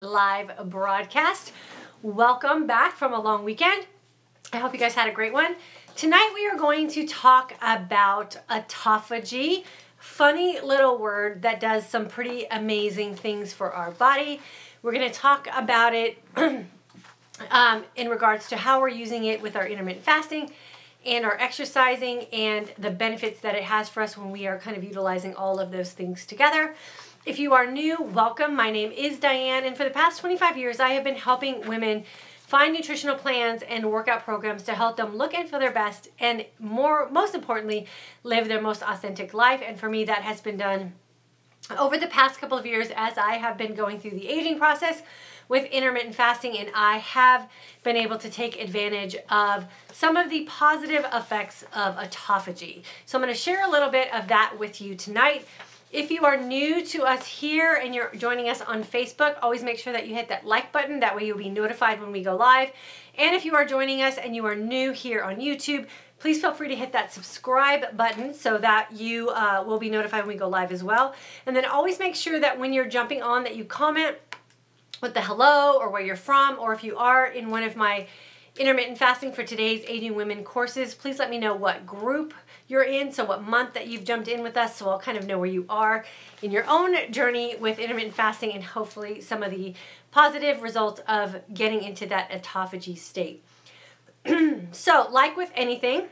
Live broadcast. Welcome back from a long weekend. I hope you guys had a great one. Tonight we are going to talk about autophagy. Funny little word that does some pretty amazing things for our body. We're going to talk about it in regards to how we're using it with our intermittent fasting and our exercising and the benefits that it has for us when we are kind of utilizing all of those things together. If you are new, welcome. My name is Diane, and for the past 25 years, I have been helping women find nutritional plans and workout programs to help them look and feel their best and most importantly, live their most authentic life. And for me, that has been done over the past couple of years as I have been going through the aging process with intermittent fasting, and I have been able to take advantage of some of the positive effects of autophagy. So I'm going to share a little bit of that with you tonight. If you are new to us here and you're joining us on Facebook, always make sure that you hit that like button. That way you'll be notified when we go live. And if you are joining us and you are new here on YouTube, please feel free to hit that subscribe button so that you will be notified when we go live as well. And then always make sure that when you're jumping on that you comment with the hello or where you're from, or if you are in one of my intermittent fasting for today's Aging Women courses, please let me know what group you're in, so what month that you've jumped in with us, so I'll kind of know where you are in your own journey with intermittent fasting and hopefully some of the positive results of getting into that autophagy state. So like with anything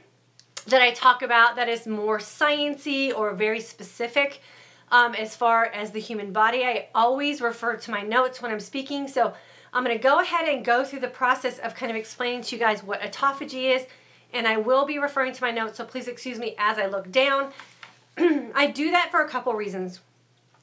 that I talk about that is more sciencey or very specific as far as the human body, I always refer to my notes when I'm speaking. So I'm going to go ahead and go through the process of kind of explaining to you guys what autophagy is, and I will be referring to my notes, so please excuse me as I look down. I do that for a couple reasons.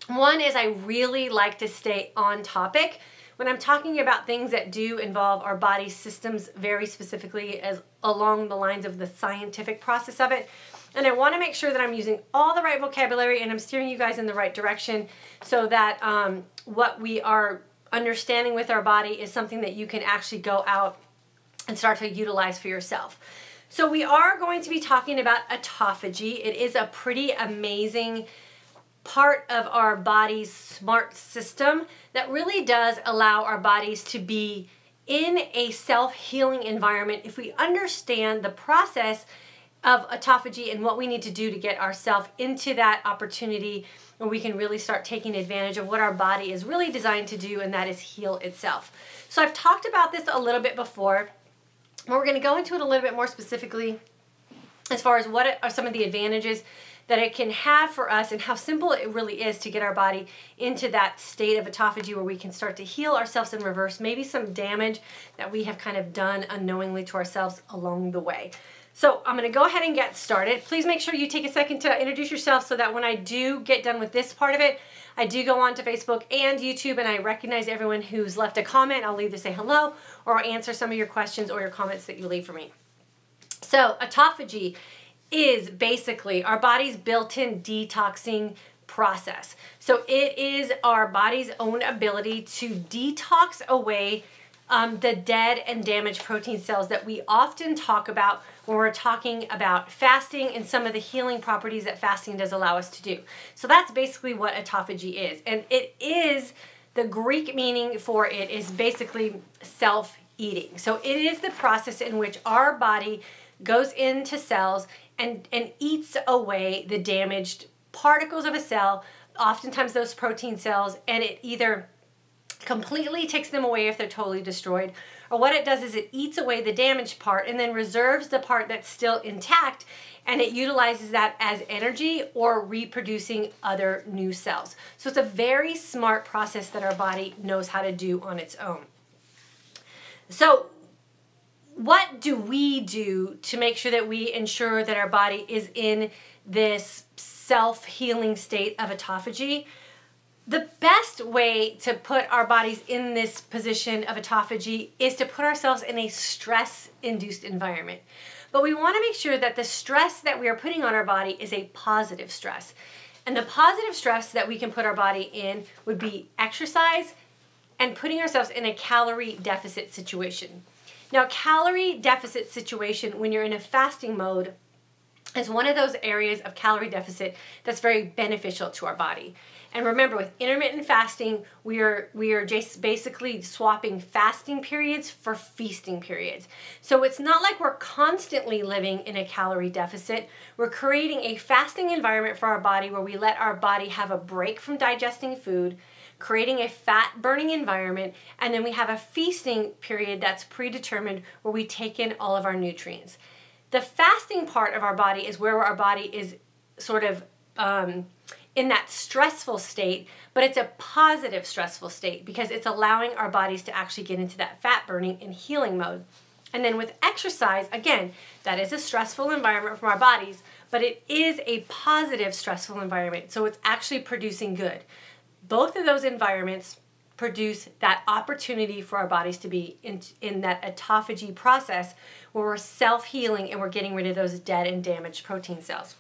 One is I really like to stay on topic when I'm talking about things that do involve our body systems very specifically as along the lines of the scientific process of it. And I want to make sure that I'm using all the right vocabulary and I'm steering you guys in the right direction so that what we are understanding with our body is something that you can actually go out and start to utilize for yourself. So we are going to be talking about autophagy. It is a pretty amazing part of our body's smart system that really does allow our bodies to be in a self-healing environment if we understand the process of autophagy and what we need to do to get ourselves into that opportunity where we can really start taking advantage of what our body is really designed to do, and that is heal itself. So I've talked about this a little bit before. We're going to go into it a little bit more specifically as far as what are some of the advantages that it can have for us and how simple it really is to get our body into that state of autophagy where we can start to heal ourselves and reverse maybe some damage that we have kind of done unknowingly to ourselves along the way. So I'm going to go ahead and get started. Please make sure you take a second to introduce yourself so that when I do get done with this part of it, I do go on to Facebook and YouTube and I recognize everyone who's left a comment. I'll either say hello or I'll answer some of your questions or your comments that you leave for me. So autophagy is basically our body's built-in detoxing process. So it is our body's own ability to detox away the dead and damaged protein cells that we often talk about when we're talking about fasting and some of the healing properties that fasting does allow us to do. So that's basically what autophagy is. And it is, the Greek meaning for it is basically self-eating. So it is the process in which our body goes into cells and eats away the damaged particles of a cell, oftentimes those protein cells, and it either completely takes them away if they're totally destroyed, or what it does is it eats away the damaged part and then reserves the part that's still intact, and it utilizes that as energy or reproducing other new cells. So it's a very smart process that our body knows how to do on its own. So what do we do to make sure that we ensure that our body is in this self-healing state of autophagy? The best way to put our bodies in this position of autophagy is to put ourselves in a stress-induced environment. But we want to make sure that the stress that we are putting on our body is a positive stress. And the positive stress that we can put our body in would be exercise and putting ourselves in a calorie deficit situation. Now, calorie deficit situation, when you're in a fasting mode, is one of those areas of calorie deficit that's very beneficial to our body. And remember, with intermittent fasting, we are just basically swapping fasting periods for feasting periods. So it's not like we're constantly living in a calorie deficit. We're creating a fasting environment for our body where we let our body have a break from digesting food, creating a fat burning environment, and then we have a feasting period that's predetermined where we take in all of our nutrients. The fasting part of our body is where our body is sort of in that stressful state, but it's a positive stressful state because it's allowing our bodies to actually get into that fat burning and healing mode. And then with exercise, again, that is a stressful environment from our bodies, but it is a positive stressful environment. So it's actually producing good. Both of those environments produce that opportunity for our bodies to be in that autophagy process where we're self-healing and we're getting rid of those dead and damaged protein cells.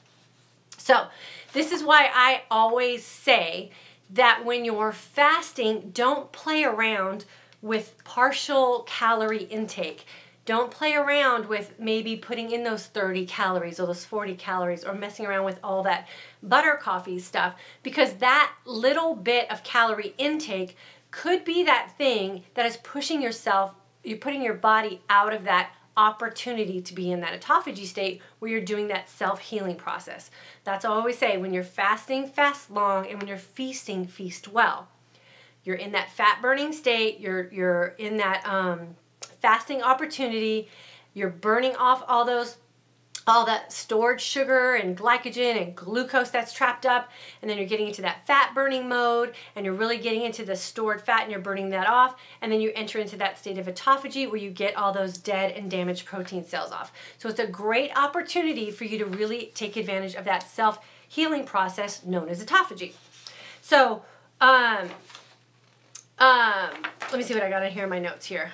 So this is why I always say that when you're fasting, don't play around with partial calorie intake. Don't play around with maybe putting in those 30 calories or those 40 calories or messing around with all that butter coffee stuff, because that little bit of calorie intake could be that thing that is pushing yourself, you're putting your body out of that opportunity to be in that autophagy state where you're doing that self-healing process. That's all I always say. When you're fasting, fast long, and when you're feasting, feast well. You're in that fat burning state, you're in that fasting opportunity, you're burning off all that stored sugar and glycogen and glucose that's trapped up, and then you're getting into that fat burning mode, and you're really getting into the stored fat and you're burning that off, and then you enter into that state of autophagy where you get all those dead and damaged protein cells off. So it's a great opportunity for you to really take advantage of that self-healing process known as autophagy. So let me see what I got in here in my notes here.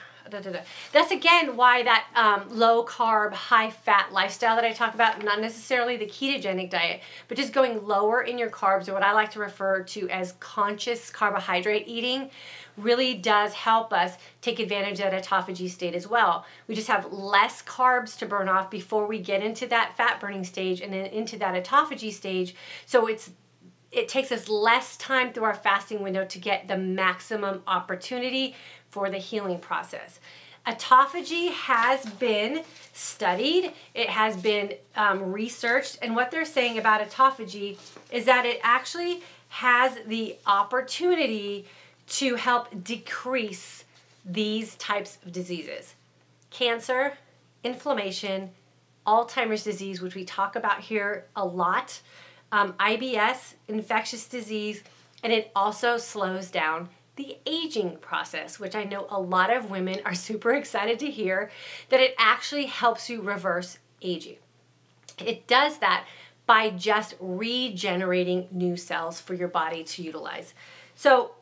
That's again why that low carb, high fat lifestyle that I talk about, not necessarily the ketogenic diet, but just going lower in your carbs, or what I like to refer to as conscious carbohydrate eating, really does help us take advantage of that autophagy state as well. We just have less carbs to burn off before we get into that fat burning stage and then into that autophagy stage. So it takes us less time through our fasting window to get the maximum opportunity for the healing process. Autophagy has been studied, it has been researched, and what they're saying about autophagy is that it actually has the opportunity to help decrease these types of diseases. Cancer, inflammation, Alzheimer's disease, which we talk about here a lot, IBS, infectious disease, and it also slows down the aging process, which I know a lot of women are super excited to hear, that it actually helps you reverse aging. It does that by just regenerating new cells for your body to utilize. So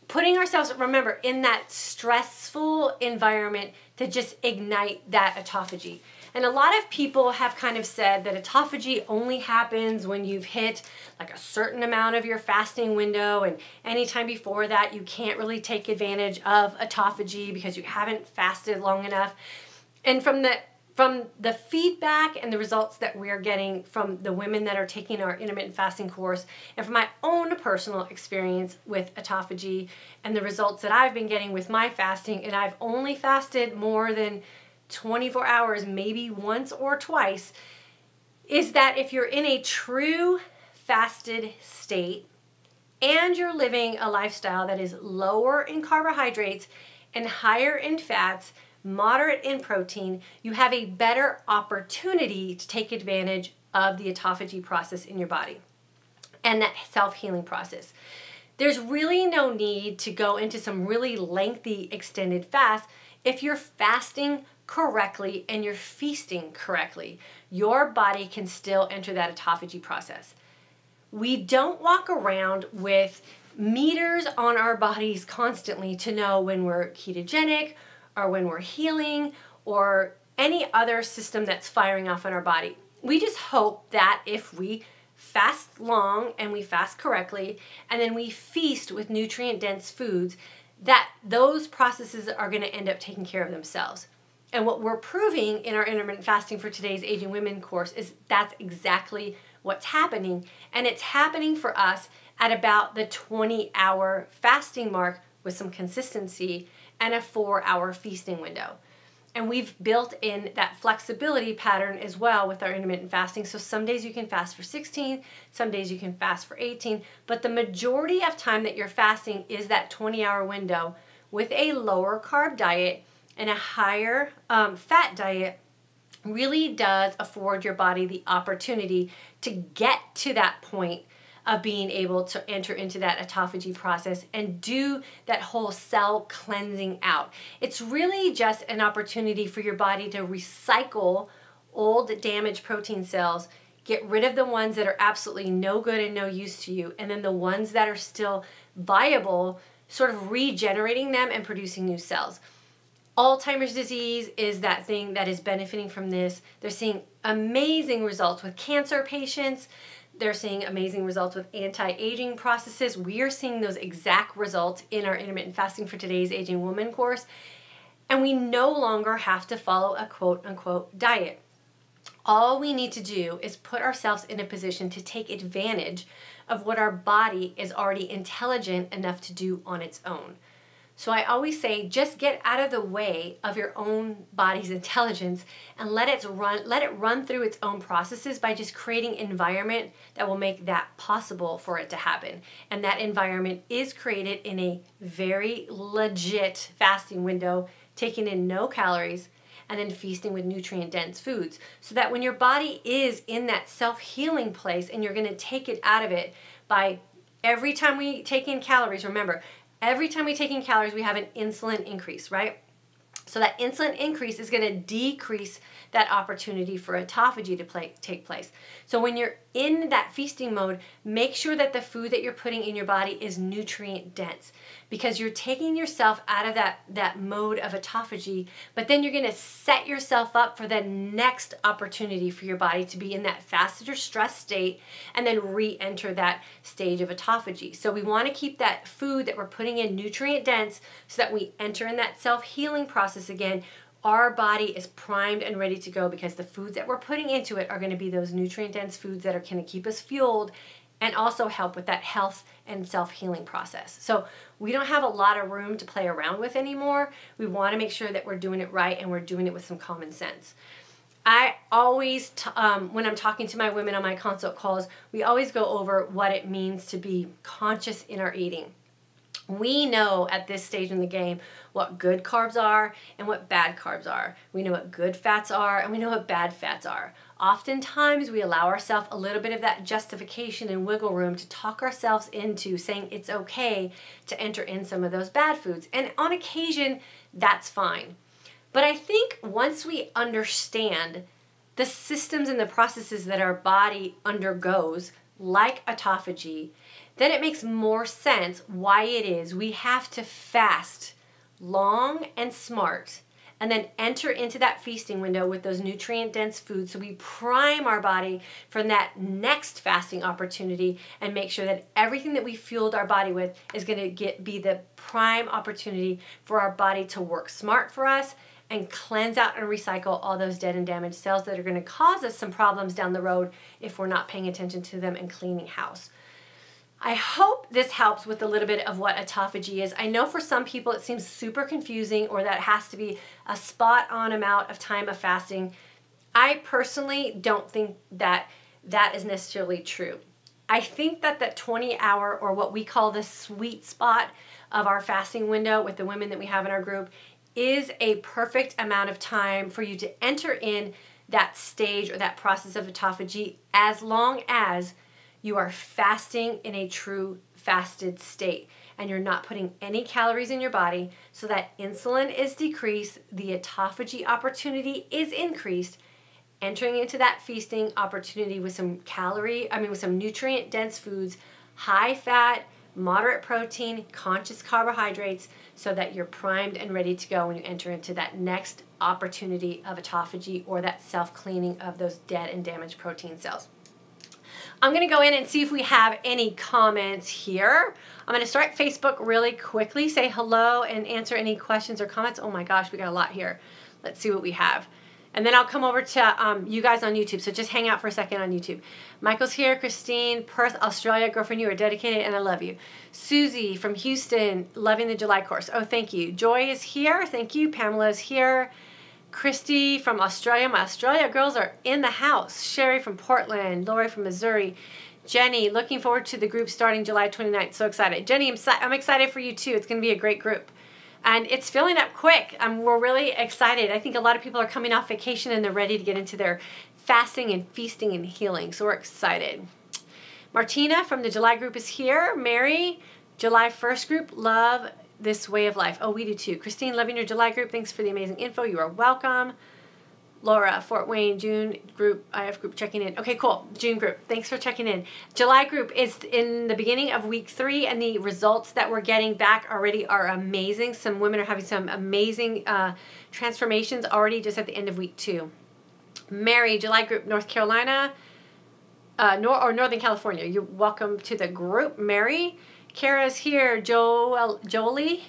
putting ourselves, remember, in that stressful environment to just ignite that autophagy. And a lot of people have kind of said that autophagy only happens when you've hit like a certain amount of your fasting window, and anytime before that you can't really take advantage of autophagy because you haven't fasted long enough. And from the feedback and the results that we're getting from the women that are taking our intermittent fasting course, and from my own personal experience with autophagy and the results that I've been getting with my fasting, and I've only fasted more than 24 hours, maybe once or twice, is that if you're in a true fasted state and you're living a lifestyle that is lower in carbohydrates and higher in fats, moderate in protein, you have a better opportunity to take advantage of the autophagy process in your body and that self-healing process. There's really no need to go into some really lengthy extended fast if you're fasting correctly and you're feasting correctly. Your body can still enter that autophagy process. We don't walk around with meters on our bodies constantly to know when we're ketogenic or when we're healing or any other system that's firing off in our body. We just hope that if we fast long and we fast correctly and then we feast with nutrient-dense foods, that those processes are going to end up taking care of themselves. And what we're proving in our intermittent fasting for today's Aging Women course is that's exactly what's happening. And it's happening for us at about the 20-hour fasting mark with some consistency and a 4-hour feasting window. And we've built in that flexibility pattern as well with our intermittent fasting. So some days you can fast for 16, some days you can fast for 18, but the majority of time that you're fasting is that 20-hour window with a lower carb diet and a higher fat diet really does afford your body the opportunity to get to that point of being able to enter into that autophagy process and do that whole cell cleansing out. It's really just an opportunity for your body to recycle old damaged protein cells, get rid of the ones that are absolutely no good and no use to you, and then the ones that are still viable, sort of regenerating them and producing new cells. Alzheimer's disease is that thing that is benefiting from this. They're seeing amazing results with cancer patients. They're seeing amazing results with anti-aging processes. We are seeing those exact results in our intermittent fasting for today's Aging Woman course. And we no longer have to follow a quote-unquote diet. All we need to do is put ourselves in a position to take advantage of what our body is already intelligent enough to do on its own. So I always say, just get out of the way of your own body's intelligence and let it run through its own processes by just creating an environment that will make that possible for it to happen. And that environment is created in a very legit fasting window, taking in no calories and then feasting with nutrient-dense foods. So that when your body is in that self-healing place and you're gonna take it out of it by every time we take in calories, remember, every time we take in calories, we have an insulin increase, right? So that insulin increase is going to decrease that opportunity for autophagy to take place. So when you're in that feasting mode, make sure that the food that you're putting in your body is nutrient dense, because you're taking yourself out of that mode of autophagy, but then you're going to set yourself up for the next opportunity for your body to be in that fasted or stressed state and then re-enter that stage of autophagy. So we want to keep that food that we're putting in nutrient dense so that we enter in that self-healing process again. Our body is primed and ready to go because the foods that we're putting into it are going to be those nutrient-dense foods that are going to keep us fueled and also help with that health and self-healing process. So we don't have a lot of room to play around with anymore. We want to make sure that we're doing it right and we're doing it with some common sense. I always, when I'm talking to my women on my consult calls, we always go over what it means to be conscious in our eating. We know at this stage in the game what good carbs are and what bad carbs are. We know what good fats are and we know what bad fats are. Oftentimes we allow ourselves a little bit of that justification and wiggle room to talk ourselves into saying it's okay to enter in some of those bad foods. And on occasion, that's fine. But I think once we understand the systems and the processes that our body undergoes, like autophagy, then it makes more sense why it is we have to fast long and smart and then enter into that feasting window with those nutrient-dense foods so we prime our body for that next fasting opportunity and make sure that everything that we fueled our body with is going to be the prime opportunity for our body to work smart for us and cleanse out and recycle all those dead and damaged cells that are going to cause us some problems down the road if we're not paying attention to them and cleaning house. I hope this helps with a little bit of what autophagy is. I know for some people it seems super confusing or that it has to be a spot on amount of time of fasting. I personally don't think that that is necessarily true. I think that that 20-hour or what we call the sweet spot of our fasting window with the women that we have in our group is a perfect amount of time for you to enter in that stage or that process of autophagy as long as you are fasting in a true fasted state and you're not putting any calories in your body so that insulin is decreased, the autophagy opportunity is increased, entering into that feasting opportunity with some with some nutrient dense foods, high fat, moderate protein, conscious carbohydrates, so that you're primed and ready to go when you enter into that next opportunity of autophagy or that self-cleaning of those dead and damaged protein cells. I'm going to go in and see if we have any comments here. I'm going to start Facebook really quickly, say hello and answer any questions or comments. Oh my gosh, we got a lot here. Let's see what we have. And then I'll come over to you guys on YouTube. So just hang out for a second on YouTube. Michael's here. Christine, Perth, Australia. Girlfriend, you are dedicated and I love you. Susie from Houston, loving the July course. Oh, thank you. Joy is here. Thank you. Pamela is here. Christy from Australia. My Australia girls are in the house. Sherry from Portland. Lori from Missouri. Jenny, looking forward to the group starting July 29th. So excited. Jenny, I'm excited for you too. It's going to be a great group. And it's filling up quick. We're really excited. I think a lot of people are coming off vacation and they're ready to get into their fasting and feasting and healing. So we're excited. Martina from the July group is here. Mary, July 1st group, love this way of life. Oh, we do too. Christine, loving your July group. Thanks for the amazing info. You are welcome. Laura, Fort Wayne, June group, IF group checking in. Okay, cool. June group, thanks for checking in. July group is in the beginning of week 3, and the results that we're getting back already are amazing. Some women are having some amazing transformations already just at the end of week 2. Mary, July group, North Carolina, or Northern California. You're welcome to the group, Mary. Kara's here. Jolie,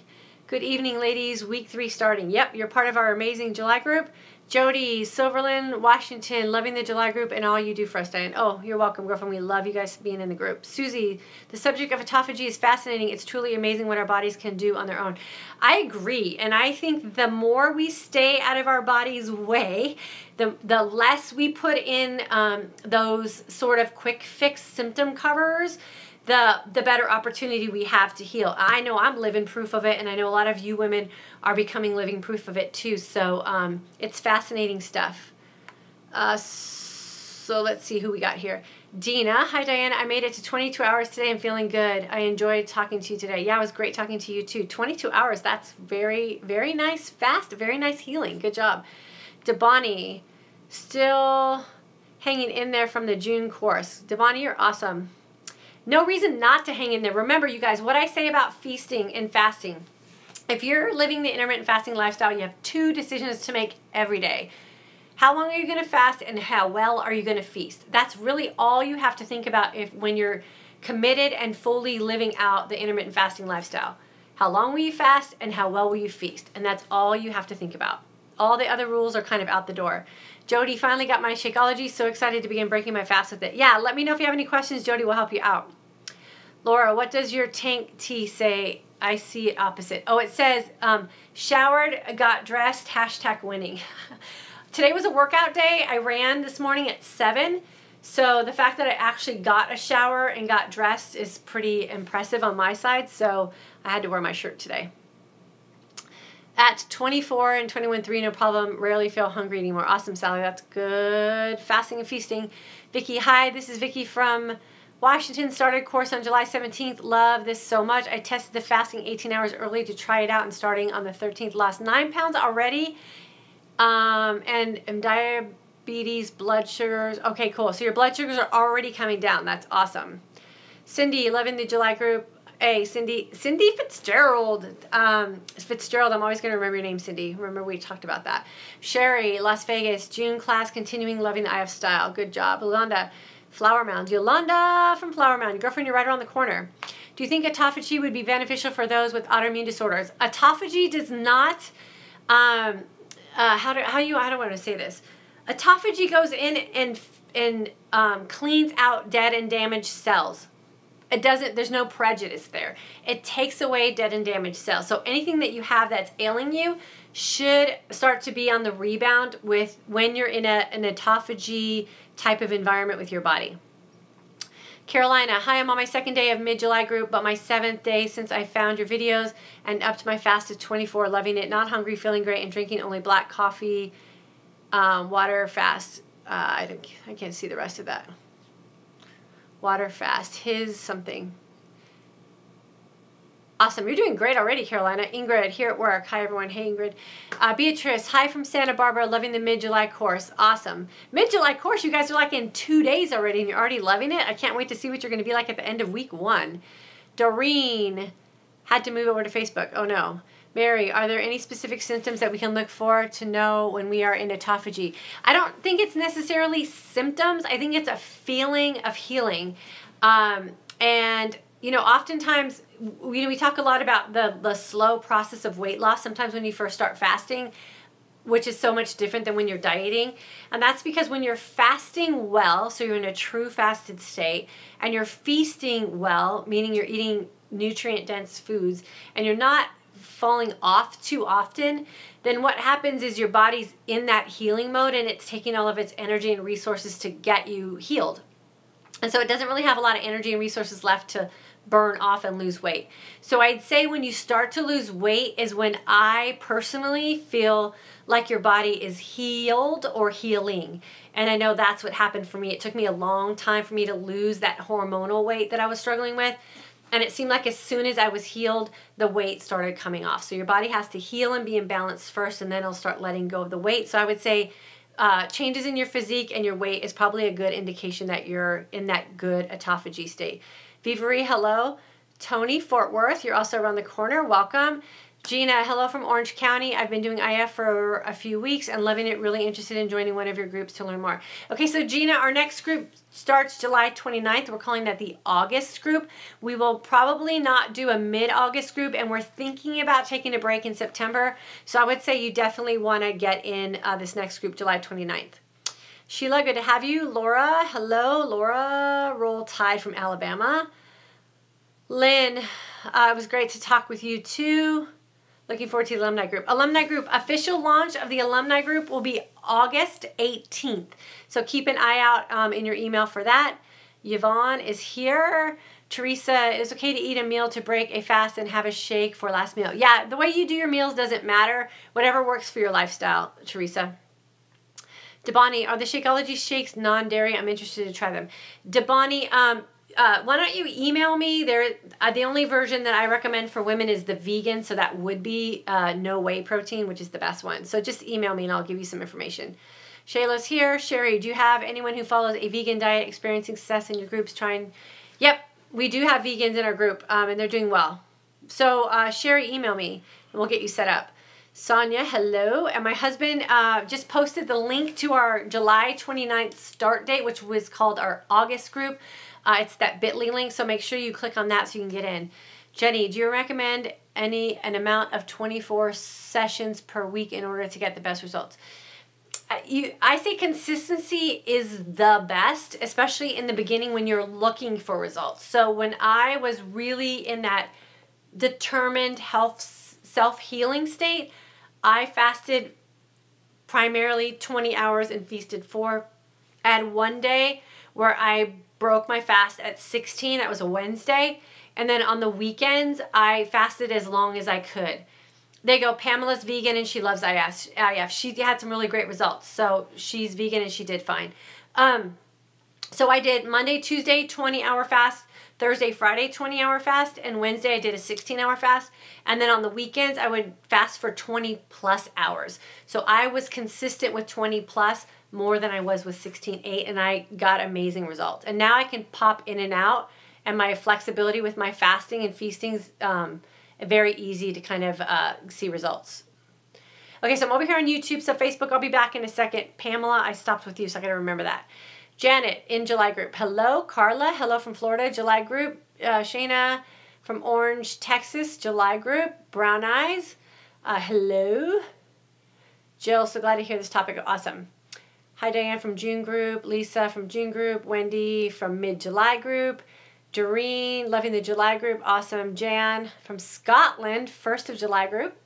good evening, ladies. Week 3 starting. Yep, you're part of our amazing July group. Jody, Silverland, Washington, loving the July group and all you do for us, Diane. Oh, you're welcome, girlfriend. We love you guys being in the group. Susie, the subject of autophagy is fascinating. It's truly amazing what our bodies can do on their own. I agree, and I think the more we stay out of our body's way, the less we put in those sort of quick fix symptom covers, the better opportunity we have to heal. I know I'm living proof of it, and I know a lot of you women are becoming living proof of it too. So it's fascinating stuff. So let's see who we got here. Dina, hi Diana, I made it to 22 hours today. I'm feeling good. I enjoyed talking to you today. Yeah, it was great talking to you too. 22 hours, that's very, very nice, fast, very nice healing. Good job. Debani, still hanging in there from the June course. Debani, you're awesome. No reason not to hang in there. Remember, you guys, what I say about feasting and fasting. If you're living the intermittent fasting lifestyle, you have 2 decisions to make every day. How long are you going to fast and how well are you going to feast? That's really all you have to think about when you're committed and fully living out the intermittent fasting lifestyle. How long will you fast and how well will you feast? And that's all you have to think about. All the other rules are kind of out the door. Jody, finally got my Shakeology. So excited to begin breaking my fast with it. Yeah, let me know if you have any questions. Jody will help you out. Laura, what does your tank tea say? I see it opposite. Oh, it says, showered, got dressed, #winning. Today was a workout day. I ran this morning at 7. So the fact that I actually got a shower and got dressed is pretty impressive on my side. So I had to wear my shirt today. At 24 and 21.3, no problem. Rarely feel hungry anymore. Awesome, Sally. That's good. Fasting and feasting. Vicky, hi. This is Vicky from Washington. Started course on July 17th. Love this so much. I tested the fasting 18 hours early to try it out, and starting on the 13th, lost 9 pounds already. And diabetes, blood sugars. Okay, cool. So your blood sugars are already coming down. That's awesome. Cindy, loving the July group. Hey, Cindy Fitzgerald. Fitzgerald, I'm always going to remember your name, Cindy. Remember we talked about that. Sherry, Las Vegas, June class, continuing loving the IF style. Good job. Yolanda, Flower Mound. Yolanda from Flower Mound. Girlfriend, you're right around the corner. Do you think autophagy would be beneficial for those with autoimmune disorders? Autophagy does not, how do I want to say this? Autophagy goes in and cleans out dead and damaged cells. It doesn't, there's no prejudice there. It takes away dead and damaged cells. So anything that you have that's ailing you should start to be on the rebound with when you're in an autophagy type of environment with your body. Carolina, hi, I'm on my 2nd day of mid-July group, but my 7th day since I found your videos and up to my fast of 24, loving it, not hungry, feeling great, and drinking only black coffee, water fast. I can't see the rest of that. Water fast, his something. Awesome, you're doing great already, Carolina. Ingrid, here at work. Hi, everyone. Hey, Ingrid. Beatrice, hi from Santa Barbara, loving the mid-July course. Awesome. Mid-July course, you guys are like in 2 days already, and you're already loving it. I can't wait to see what you're going to be like at the end of week 1. Doreen, had to move over to Facebook. Oh, no. Mary, are there any specific symptoms that we can look for to know when we are in autophagy? I don't think it's necessarily symptoms. I think it's a feeling of healing. And, you know, oftentimes, we talk a lot about the slow process of weight loss. Sometimes when you first start fasting, which is so much different than when you're dieting. And that's because when you're fasting well, so you're in a true fasted state, and you're feasting well, meaning you're eating nutrient-dense foods, and you're not falling off too often, then what happens is your body's in that healing mode and it's taking all of its energy and resources to get you healed. And so it doesn't really have a lot of energy and resources left to burn off and lose weight. So I'd say when you start to lose weight is when I personally feel like your body is healed or healing. And I know that's what happened for me. It took me a long time for me to lose that hormonal weight that I was struggling with. And it seemed like as soon as I was healed, the weight started coming off. So your body has to heal and be in balance first, and then it'll start letting go of the weight. So I would say changes in your physique and your weight is probably a good indication that you're in that good autophagy state. Vivery, hello. Tony, Fort Worth, you're also around the corner. Welcome. Gina, hello from Orange County. I've been doing IF for a few weeks and loving it. Really interested in joining one of your groups to learn more. Okay, so Gina, our next group starts July 29th. We're calling that the August group. We will probably not do a mid-August group, and we're thinking about taking a break in September. So I would say you definitely want to get in this next group, July 29th. Sheila, good to have you. Laura, hello. Laura, Roll Tide from Alabama. Lynn, it was great to talk with you too. Looking forward to the alumni group. Alumni group, official launch of the alumni group will be August 18th. So keep an eye out in your email for that. Yvonne is here. Teresa, it's okay to eat a meal to break a fast and have a shake for last meal. Yeah, the way you do your meals doesn't matter. Whatever works for your lifestyle, Teresa. Debani, are the Shakeology shakes non-dairy? I'm interested to try them. Debani, why don't you email me? The only version that I recommend for women is the vegan, so that would be no whey protein, which is the best one. So just email me and I'll give you some information. Shayla's here. Sherry, do you have anyone who follows a vegan diet experiencing success in your groups trying? Yep, we do have vegans in our group, and they're doing well. So Sherry, email me and we'll get you set up. Sonia, hello. And my husband just posted the link to our July 29th start date, which was called our August group. It's that bit.ly link, so make sure you click on that so you can get in. Jenny, do you recommend an amount of 24 sessions per week in order to get the best results? I say consistency is the best, especially in the beginning when you're looking for results. So when I was really in that determined health self-healing state, I fasted primarily 20 hours and feasted 4. I had one day where I broke my fast at 16. That was a Wednesday. And then on the weekends, I fasted as long as I could. They go, Pamela's vegan and she loves IF. She had some really great results. So she's vegan and she did fine. So I did Monday, Tuesday, 20-hour fast. Thursday, Friday, 20-hour fast. And Wednesday, I did a 16-hour fast. And then on the weekends, I would fast for 20+ hours. So I was consistent with 20+ more than I was with 16/8, and I got amazing results. And now I can pop in and out, and my flexibility with my fasting and feasting is very easy to kind of see results. Okay, so I'm over here on YouTube, so Facebook, I'll be back in a second. Pamela, I stopped with you, so I got to remember that. Janet, in July group. Hello, Carla. Hello from Florida, July group. Shayna from Orange, Texas, July group. Brown Eyes. Hello. Jill, so glad to hear this topic. Awesome. Hi, Diane from June group. Lisa from June group. Wendy from mid-July group. Doreen, loving the July group. Awesome. Jan from Scotland, 1st of July group.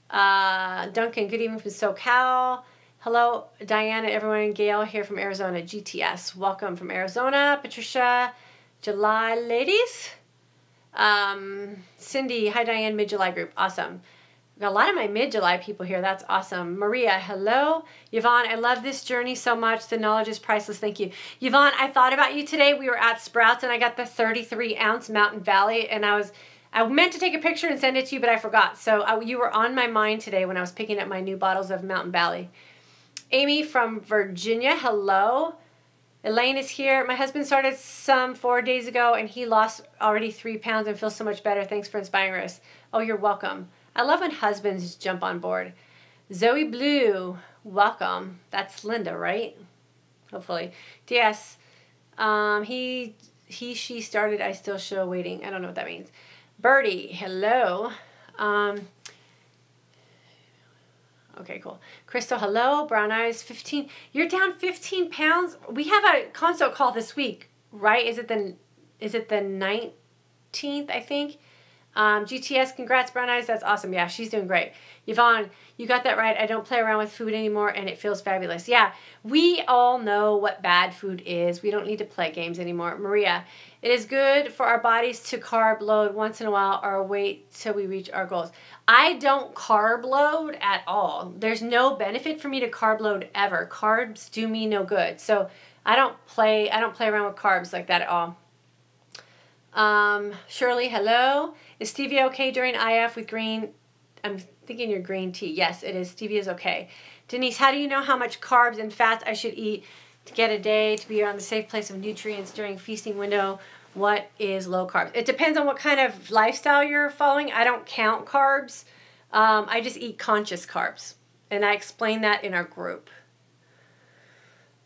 Duncan, good evening from SoCal. Hello, Diana, everyone. Gail here from Arizona, GTS. Welcome from Arizona. Patricia, July ladies. Cindy, hi, Diane, mid-July group. Awesome. Got a lot of my mid-July people here. That's awesome. Maria, hello. Yvonne, I love this journey so much. The knowledge is priceless. Thank you. Yvonne, I thought about you today. We were at Sprouts, and I got the 33-ounce Mountain Valley, and I meant to take a picture and send it to you, but I forgot. So you were on my mind today when I was picking up my new bottles of Mountain Valley. Amy from Virginia, hello. Elaine is here. My husband started some 4 days ago, and he lost already 3 pounds and feels so much better. Thanks for inspiring us. Oh, you're welcome. I love when husbands jump on board. Zoe Blue, welcome. That's Linda, right? Hopefully. DS, she started, I still show waiting. I don't know what that means. Birdie, hello. Okay, cool. Crystal, hello. Brown eyes, 15. You're down 15 pounds. We have a consult call this week, right? Is it the 19th, I think? GTS, congrats, Brown eyes. That's awesome. Yeah, she's doing great. Yvonne, you got that right. I don't play around with food anymore, and it feels fabulous. Yeah, we all know what bad food is. We don't need to play games anymore. Maria, it is good for our bodies to carb load once in a while or wait till we reach our goals. I don't carb load at all. There's no benefit for me to carb load ever. Carbs do me no good. So I don't play around with carbs like that at all. Shirley, hello. Is stevia okay during IF with green? I'm thinking your green tea. Yes, it is. Stevia is okay. Denise, how do you know how much carbs and fats I should eat to get a day to be around the safe place of nutrients during feasting window? What is low carbs? It depends on what kind of lifestyle you're following. I don't count carbs. I just eat conscious carbs. And I explain that in our group.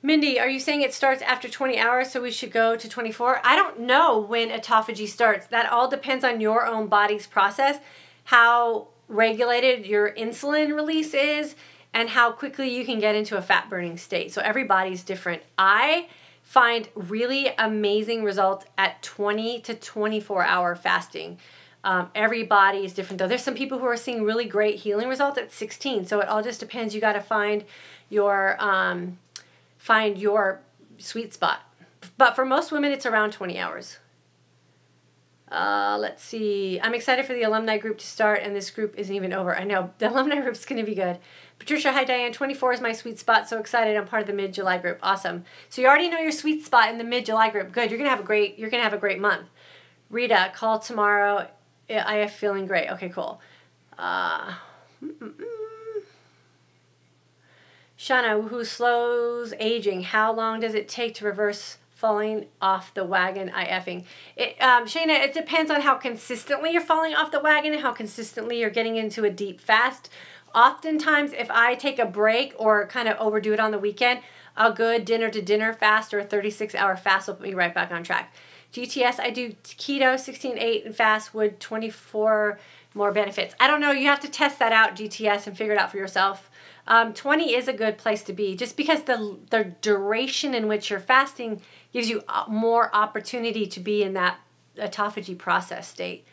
Mindy, are you saying it starts after 20 hours, so we should go to 24? I don't know when autophagy starts. That all depends on your own body's process, how regulated your insulin release is, and how quickly you can get into a fat-burning state. So every body's different. I find really amazing results at 20 to 24-hour fasting. Every body is different, though. There's some people who are seeing really great healing results at 16, so it all just depends. You got to find your sweet spot. But for most women, it's around 20 hours. Let's see. I'm excited for the alumni group to start, and this group isn't even over. I know. The alumni group's going to be good. Patricia, hi, Diane. 24 is my sweet spot. So excited. I'm part of the mid-July group. Awesome. So you already know your sweet spot in the mid-July group. Good. You're going to have a great month. Rita, call tomorrow. I am feeling great. Okay, cool. Shauna, who slows aging, how long does it take to reverse falling off the wagon IFing? Shayna, it depends on how consistently you're falling off the wagon and how consistently you're getting into a deep fast. Oftentimes, if I take a break or kind of overdo it on the weekend, a good dinner-to-dinner fast or a 36-hour fast will put me right back on track. GTS, I do keto, 16-8, and fast would 24 more benefits. I don't know. You have to test that out, GTS, and figure it out for yourself. 20 is a good place to be, just because the duration in which you're fasting gives you more opportunity to be in that autophagy process state.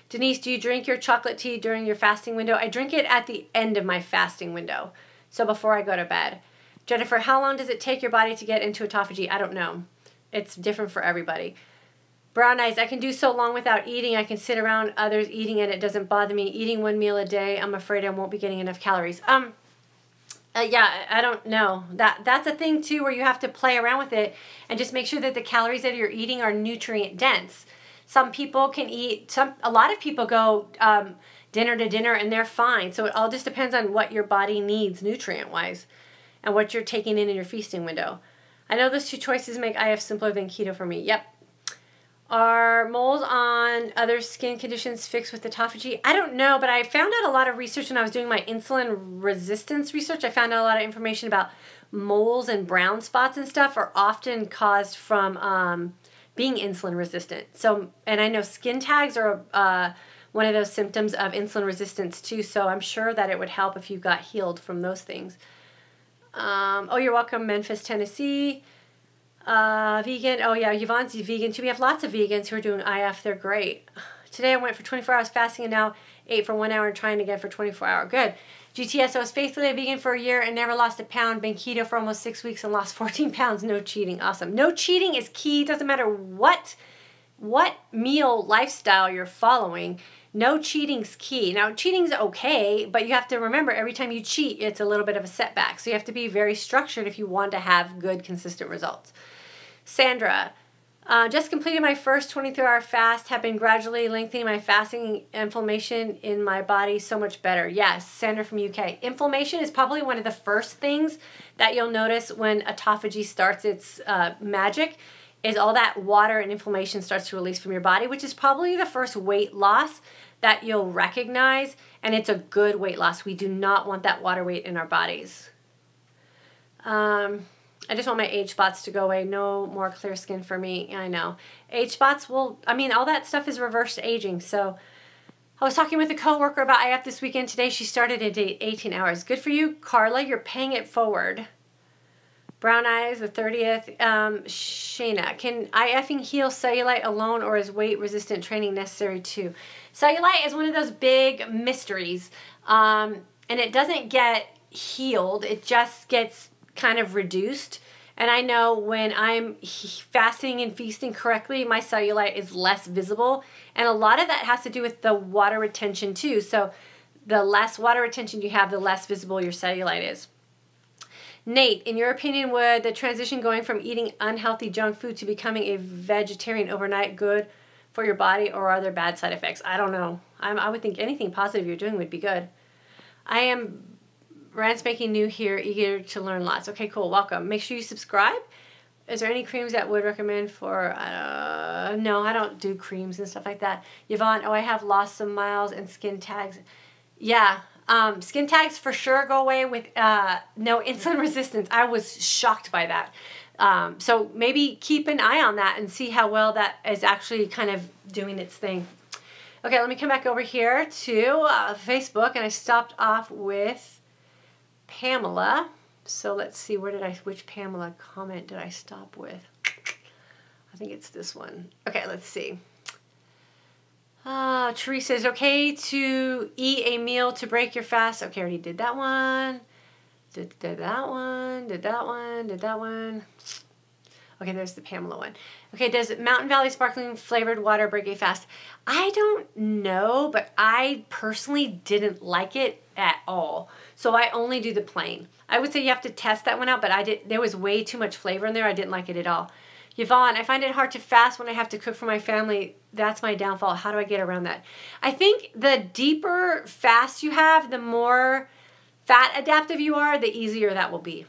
Denise, do you drink your chocolate tea during your fasting window? I drink it at the end of my fasting window, so before I go to bed. Jennifer, how long does it take your body to get into autophagy? I don't know. It's different for everybody. Brown eyes, I can do so long without eating. I can sit around others eating and it doesn't bother me. Eating one meal a day, I'm afraid I won't be getting enough calories. Yeah, I don't know. That's a thing too, where you have to play around with it and just make sure that the calories that you're eating are nutrient dense. Some people can eat, a lot of people go dinner to dinner and they're fine. So it all just depends on what your body needs nutrient wise and what you're taking in your feasting window. I know those two choices make IF simpler than keto for me. Yep. Are moles on other skin conditions fixed with autophagy? I don't know, but I found out a lot of research when I was doing my insulin resistance research. I found out a lot of information about moles and brown spots and stuff are often caused from being insulin resistant. So, and I know skin tags are one of those symptoms of insulin resistance too. So I'm sure that it would help if you got healed from those things. Oh, you're welcome, Memphis, Tennessee. Vegan. Oh yeah, Yvonne's vegan too. We have lots of vegans who are doing IF. They're great. Today I went for 24 hours fasting and now ate for 1 hour and trying again for 24 hours. Good. GTS, I was faithfully a vegan for a year and never lost a pound. Been keto for almost 6 weeks and lost 14 pounds. No cheating. Awesome. No cheating is key. Doesn't matter what meal lifestyle you're following. No cheating's key. Now, cheating's okay, but you have to remember every time you cheat, it's a little bit of a setback. So you have to be very structured if you want to have good, consistent results. Sandra, just completed my first 23-hour fast, have been gradually lengthening my fasting. Inflammation in my body so much better. Yes, Sandra from UK. Inflammation is probably one of the first things that you'll notice when autophagy starts its magic, is all that water and inflammation starts to release from your body, which is probably the first weight loss that you'll recognize, and it's a good weight loss. We do not want that water weight in our bodies. I just want my age spots to go away. No more clear skin for me. I know. Age spots will, I mean, all that stuff is reverse aging. So I was talking with a coworker about IF this weekend. Today she started at 18 hours. Good for you, Carla. You're paying it forward. Brown Eyes, the 30th. Shayna, can IFing heal cellulite alone, or is weight-resistant training necessary too? Cellulite is one of those big mysteries, and it doesn't get healed. It just gets kind of reduced. And I know when I'm fasting and feasting correctly, my cellulite is less visible. And a lot of that has to do with the water retention too. So the less water retention you have, the less visible your cellulite is. Nate, in your opinion, would the transition going from eating unhealthy junk food to becoming a vegetarian overnight good for your body, or are there bad side effects? I don't know. I would think anything positive you're doing would be good. I am brand spanking new here, eager to learn lots. Okay, cool. Welcome. Make sure you subscribe. Is there any creams that would recommend for, no, I don't do creams and stuff like that. Yvonne, oh, I have lost some miles and skin tags. Yeah, skin tags for sure go away with no insulin resistance. I was shocked by that. So maybe keep an eye on that and see how well that is actually kind of doing its thing. Okay, let me come back over here to Facebook, and I stopped off with Pamela. So let's see, which Pamela comment did I stop with? I think it's this one. Okay, let's see. Teresa, is it okay to eat a meal to break your fast? Okay, I already did that one. Did that one. Did that one. Did that one. Okay, there's the Pamela one. Okay, does Mountain Valley sparkling flavored water break a fast? I don't know, but I personally didn't like it at all. So I only do the plain. I would say you have to test that one out, but there was way too much flavor in there. I didn't like it at all. Yvonne, I find it hard to fast when I have to cook for my family. That's my downfall. How do I get around that? I think the deeper fast you have, the more fat adaptive you are, the easier that will be.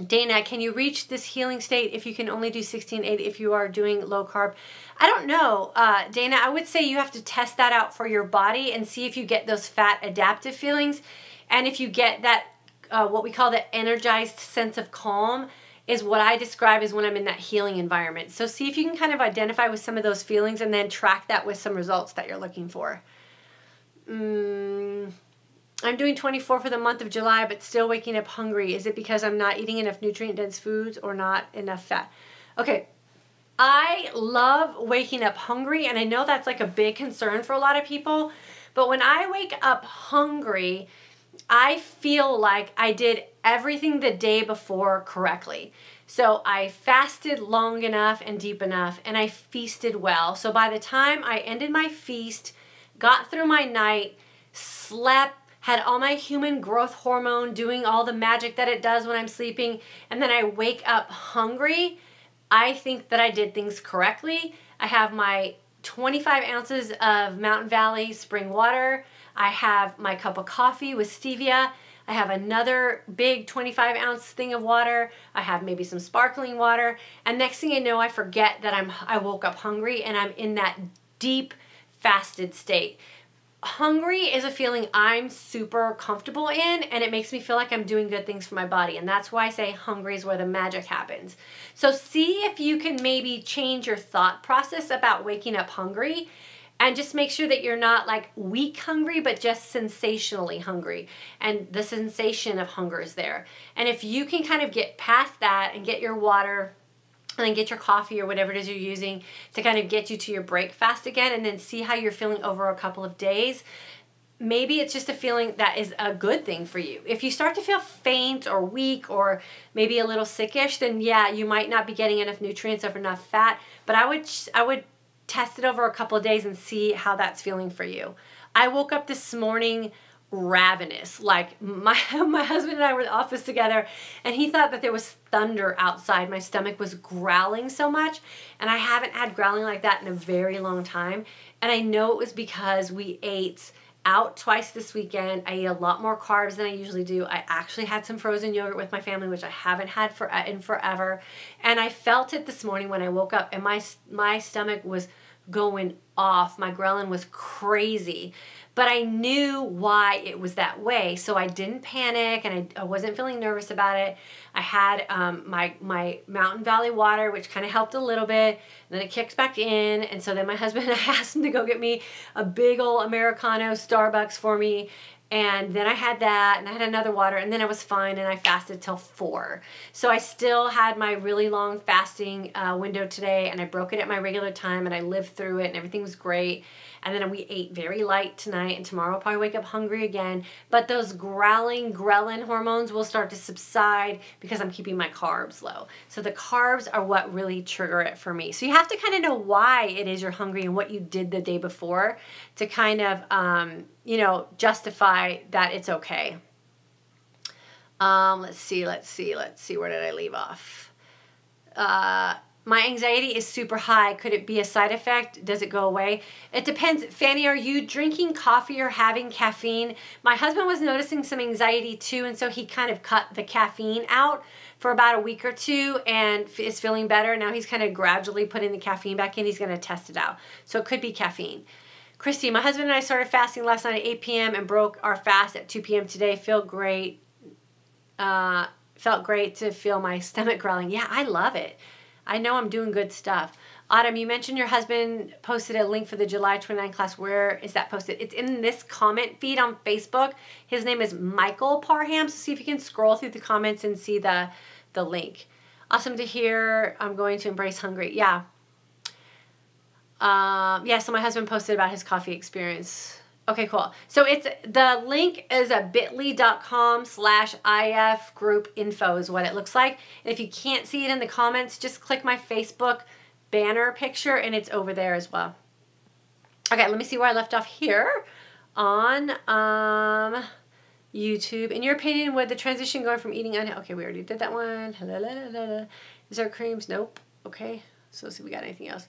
Dana, can you reach this healing state if you can only do 16-8 if you are doing low carb? I don't know, Dana. I would say you have to test that out for your body and see if you get those fat adaptive feelings. And if you get that, what we call the energized sense of calm, is what I describe as when I'm in that healing environment. So see if you can kind of identify with some of those feelings and then track that with some results that you're looking for. I'm doing 24 for the month of July, but still waking up hungry. Is it because I'm not eating enough nutrient-dense foods or not enough fat? Okay, I love waking up hungry, and I know that's like a big concern for a lot of people, but when I wake up hungry, I feel like I did everything the day before correctly. So I fasted long enough and deep enough, and I feasted well. So by the time I ended my feast, got through my night, slept, had all my human growth hormone doing all the magic that it does when I'm sleeping, and then I wake up hungry, I think that I did things correctly. I have my 25 ounces of Mountain Valley spring water. I have my cup of coffee with stevia. I have another big 25-ounce thing of water. I have maybe some sparkling water. And next thing I know, I forget that I woke up hungry and I'm in that deep fasted state. Hungry is a feeling I'm super comfortable in, and it makes me feel like I'm doing good things for my body. And that's why I say hungry is where the magic happens. So see if you can maybe change your thought process about waking up hungry, and just make sure that you're not like weak hungry, but just sensationally hungry. And the sensation of hunger is there. And if you can kind of get past that and get your water and then get your coffee or whatever it is you're using to kind of get you to your break fast again, and then see how you're feeling over a couple of days, maybe it's just a feeling that is a good thing for you. If you start to feel faint or weak or maybe a little sickish, then yeah, you might not be getting enough nutrients or enough fat, but I would test it over a couple of days and see how that's feeling for you. I woke up this morning ravenous. Like my husband and I were in the office together, and he thought that there was thunder outside. My stomach was growling so much, and I haven't had growling like that in a very long time. And I know it was because we ate out twice this weekend. I ate a lot more carbs than I usually do. I actually had some frozen yogurt with my family, which I haven't had in forever. And I felt it this morning when I woke up, and my stomach was going off. My ghrelin was crazy. but I knew why it was that way. So I didn't panic, and I wasn't feeling nervous about it. I had my Mountain Valley water, which kind of helped a little bit. And then it kicks back in. And so then my husband, I asked him to go get me a big old Americano Starbucks for me. And then I had that, and I had another water, and then I was fine, and I fasted till 4. So I still had my really long fasting window today, and I broke it at my regular time, and I lived through it, and everything was great. And then we ate very light tonight, and tomorrow I'll probably wake up hungry again. But those ghrelin hormones will start to subside because I'm keeping my carbs low. So the carbs are what really trigger it for me. So you have to kind of know why it is you're hungry and what you did the day before to kind of, you know, justify that it's okay. Let's see. Where did I leave off? My anxiety is super high. Could it be a side effect? Does it go away? It depends. Fanny, are you drinking coffee or having caffeine? My husband was noticing some anxiety too, and so he kind of cut the caffeine out for about a week or two and is feeling better. Now he's kind of gradually putting the caffeine back in. He's going to test it out. So it could be caffeine. Christy, my husband and I started fasting last night at 8 p.m. and broke our fast at 2 p.m. today. Felt great to feel my stomach growling. Yeah, I love it. I know I'm doing good stuff. Autumn, you mentioned your husband posted a link for the July 29 class. Where is that posted? It's in this comment feed on Facebook. His name is Michael Parham. So see if you can scroll through the comments and see the link. Awesome to hear. I'm going to embrace hungry. Yeah. Yeah, so my husband posted about his coffee experience. Okay, cool. So the link is a bit.ly.com/IF group info is what it looks like. And if you can't see it in the comments, just click my Facebook banner picture and it's over there as well. Okay, let me see where I left off here on YouTube. In your opinion, would the transition going from eating okay, we already did that one. Is there creams? Nope. Okay, so let's see if we got anything else.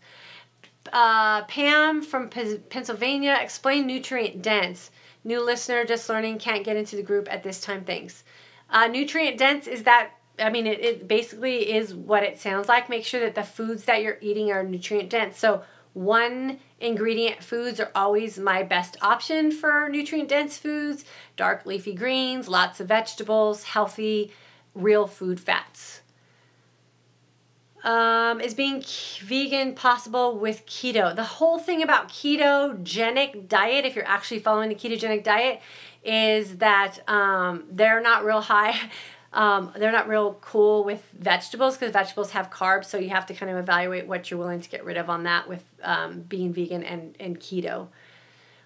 Pam from Pennsylvania, explain nutrient dense. New listener, just learning, can't get into the group at this time, thanks. Nutrient dense is that, I mean, it basically is what it sounds like. Make sure that the foods that you're eating are nutrient dense. So one ingredient foods are always my best option for nutrient dense foods. Dark leafy greens, lots of vegetables, healthy, real food fats. Is being vegan possible with keto? The whole thing about ketogenic diet, if you're actually following the ketogenic diet, is that they're not real high. They're not real cool with vegetables because vegetables have carbs, so you have to kind of evaluate what you're willing to get rid of on that with being vegan and keto.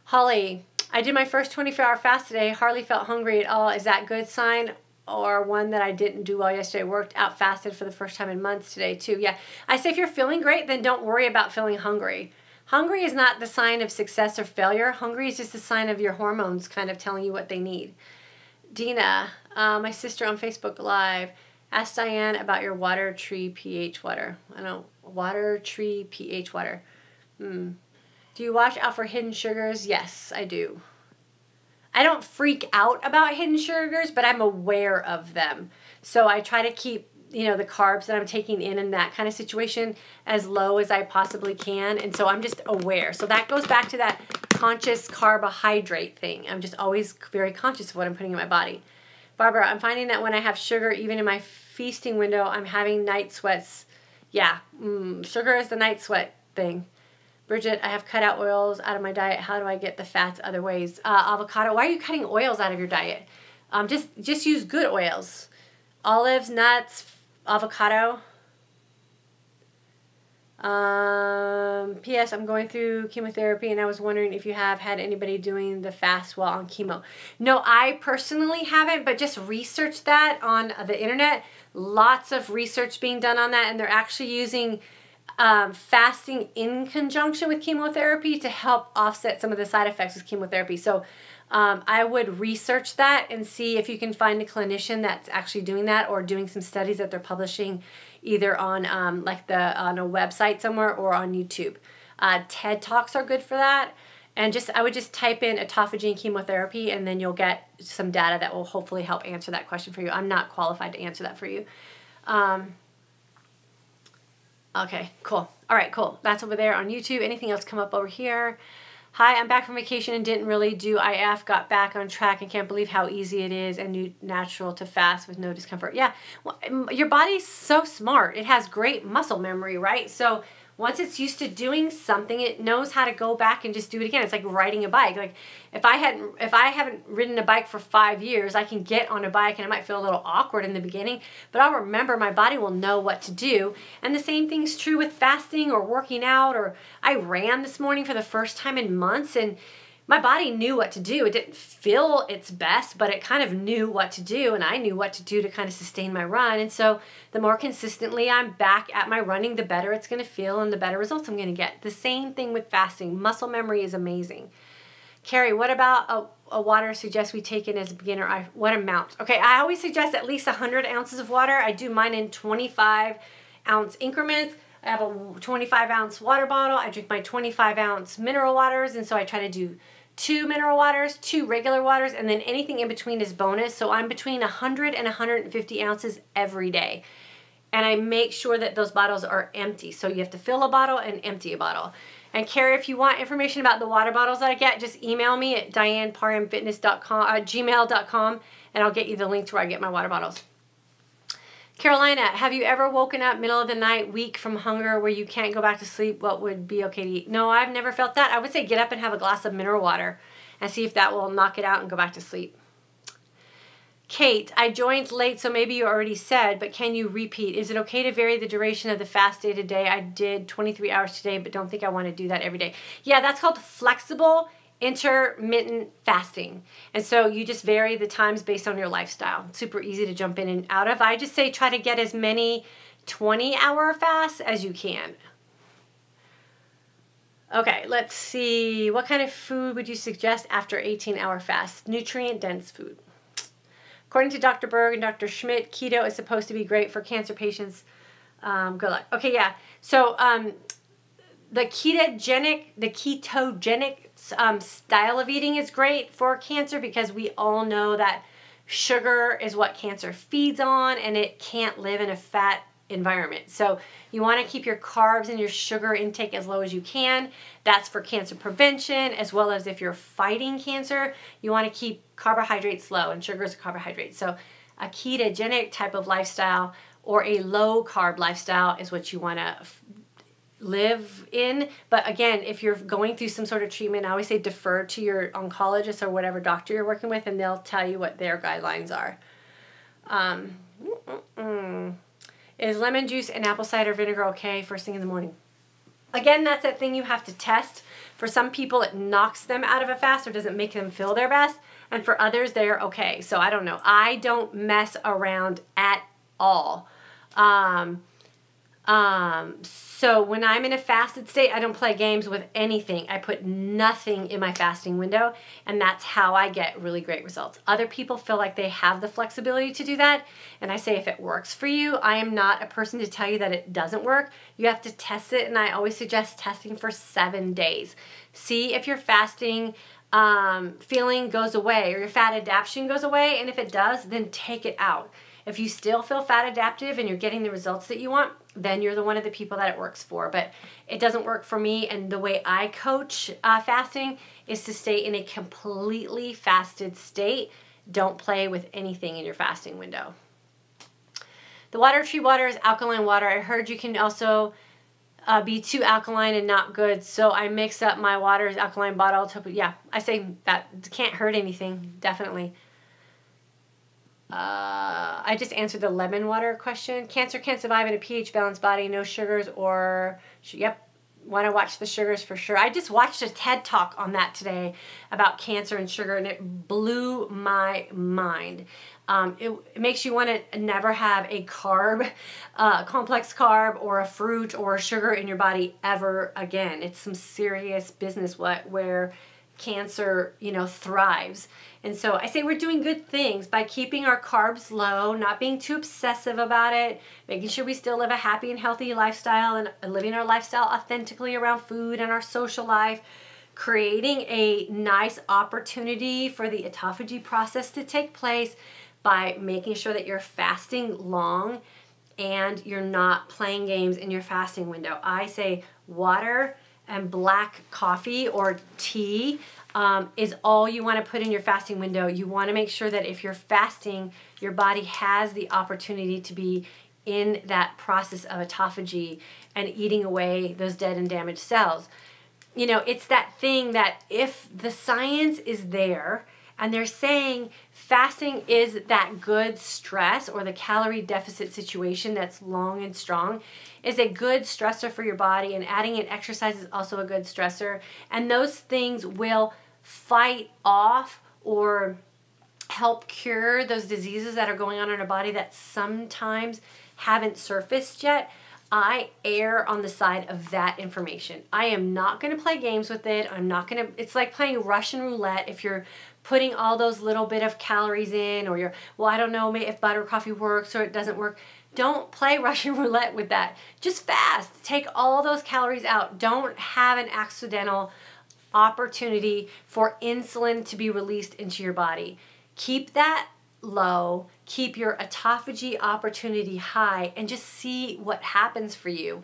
Holly, I did my first 24-hour fast today. Hardly felt hungry at all. Is that a good sign? Or one that I didn't do well yesterday. Worked out, fasted for the first time in months today too. Yeah, I say if you're feeling great, then don't worry about feeling hungry. Hungry is not the sign of success or failure. Hungry is just a sign of your hormones kind of telling you what they need. Dina, my sister on Facebook Live, asked Diane about your water tree pH water. I know, water tree pH water. Do you watch out for hidden sugars? Yes, I do. I don't freak out about hidden sugars, but I'm aware of them. So I try to keep, you know, the carbs that I'm taking in that kind of situation as low as I possibly can. And so I'm just aware. So that goes back to that conscious carbohydrate thing. I'm just always very conscious of what I'm putting in my body. Barbara, I'm finding that when I have sugar, even in my feasting window, I'm having night sweats. Yeah, sugar is the night sweat thing. Bridget, I have cut out oils out of my diet. How do I get the fats other ways? Avocado, why are you cutting oils out of your diet? Just use good oils. Olives, nuts, avocado. P.S. I'm going through chemotherapy and I was wondering if you have had anybody doing the fast while on chemo. No, I personally haven't, but just research that on the internet. Lots of research being done on that, and they're actually using fasting in conjunction with chemotherapy to help offset some of the side effects of chemotherapy. So I would research that and see if you can find a clinician that's actually doing that or doing some studies that they're publishing either on on a website somewhere or on YouTube. TED Talks are good for that. And I would just type in autophagy and chemotherapy, and then you'll get some data that will hopefully help answer that question for you. I'm not qualified to answer that for you. Okay, cool. All right, cool. That's over there on YouTube. Anything else come up over here? Hi, I'm back from vacation and didn't really do IF, got back on track and can't believe how easy it is and natural to fast with no discomfort. Yeah, well, your body's so smart. It has great muscle memory, right? So once it's used to doing something, it knows how to go back and just do it again. It's like riding a bike. Like if I haven't ridden a bike for 5 years, I can get on a bike and it might feel a little awkward in the beginning, but I'll remember, my body will know what to do. And the same thing's true with fasting or working out. Or I ran this morning for the first time in months and my body knew what to do. It didn't feel its best, but it kind of knew what to do, and I knew what to do to kind of sustain my run. And so the more consistently I'm back at my running, the better it's going to feel and the better results I'm going to get. The same thing with fasting. Muscle memory is amazing. Carrie, what about a water suggests we take in as a beginner? What amount? Okay, I always suggest at least 100 ounces of water. I do mine in 25-ounce increments. I have a 25-ounce water bottle. I drink my 25-ounce mineral waters, and so I try to do 2 mineral waters, 2 regular waters, and then anything in between is bonus. So I'm between 100 and 150 ounces every day. And I make sure that those bottles are empty. So you have to fill a bottle and empty a bottle. And Carrie, if you want information about the water bottles that I get, just email me at dianeparhamfitness.com, and I'll get you the link to where I get my water bottles. Carolina, have you ever woken up middle of the night weak from hunger where you can't go back to sleep? What would be okay to eat? No, I've never felt that. I would say get up and have a glass of mineral water and see if that will knock it out and go back to sleep. Kate, I joined late, so maybe you already said, but can you repeat? Is it okay to vary the duration of the fast day to day? I did 23 hours today, but don't think I want to do that every day. Yeah, that's called flexible intermittent fasting. And so you just vary the times based on your lifestyle. It's super easy to jump in and out of. I just say try to get as many 20-hour fasts as you can. Okay, let's see. What kind of food would you suggest after 18-hour fast? Nutrient-dense food. According to Dr. Berg and Dr. Schmidt, keto is supposed to be great for cancer patients. Good luck. Okay, yeah. So the ketogenic style of eating is great for cancer because we all know that sugar is what cancer feeds on and it can't live in a fat environment. So you want to keep your carbs and your sugar intake as low as you can. That's for cancer prevention, as well as if you're fighting cancer, you want to keep carbohydrates low, and sugar is a carbohydrate. So a ketogenic type of lifestyle or a low carb lifestyle is what you want to live in. But again, if you're going through some sort of treatment, I always say defer to your oncologist or whatever doctor you're working with, and they'll tell you what their guidelines are. Is lemon juice and apple cider vinegar okay first thing in the morning? Again, that's that thing you have to test. For some people, it knocks them out of a fast or doesn't make them feel their best. And for others, they're okay. So I don't know. I don't mess around at all. So when I'm in a fasted state, I don't play games with anything. I put nothing in my fasting window, and that's how I get really great results. Other people feel like they have the flexibility to do that, and I say if it works for you, I am not a person to tell you that it doesn't work. You have to test it, and I always suggest testing for 7 days. See if your fasting feeling goes away or your fat adaptation goes away, and if it does, then take it out. If you still feel fat adaptive and you're getting the results that you want, then you're one of the people that it works for. But it doesn't work for me, and the way I coach fasting is to stay in a completely fasted state. Don't play with anything in your fasting window. The water tree water is alkaline water. I heard you can also be too alkaline and not good, so I mix up my water's alkaline bottle. Yeah, I say that can't hurt anything, definitely. I just answered the lemon water question. Cancer can't survive in a pH balanced body, no sugars or, yep, want to watch the sugars for sure. I just watched a TED Talk on that today about cancer and sugar, and it blew my mind. It makes you want to never have a carb, complex carb or a fruit or a sugar in your body ever again. It's some serious business where cancer, thrives. And so I say we're doing good things by keeping our carbs low, not being too obsessive about it, making sure we still live a happy and healthy lifestyle and living our lifestyle authentically around food and our social life, creating a nice opportunity for the autophagy process to take place by making sure that you're fasting long and you're not playing games in your fasting window. I say water and black coffee or tea is all you want to put in your fasting window. You want to make sure that if you're fasting, your body has the opportunity to be in that process of autophagy and eating away those dead and damaged cells. You know, it's that thing that if the science is there and they're saying fasting is that good stress or the calorie deficit situation that's long and strong is a good stressor for your body, and adding in exercise is also a good stressor, and those things will fight off or help cure those diseases that are going on in our body that sometimes haven't surfaced yet. I err on the side of that information. I am not going to play games with it. I'm not going to, it's like playing Russian roulette if you're putting all those little bit of calories in, or you're, well, I don't know if butter coffee works or it doesn't work. Don't play Russian roulette with that. Just fast. Take all those calories out. Don't have an accidental opportunity for insulin to be released into your body. Keep that low, keep your autophagy opportunity high, and just see what happens for you.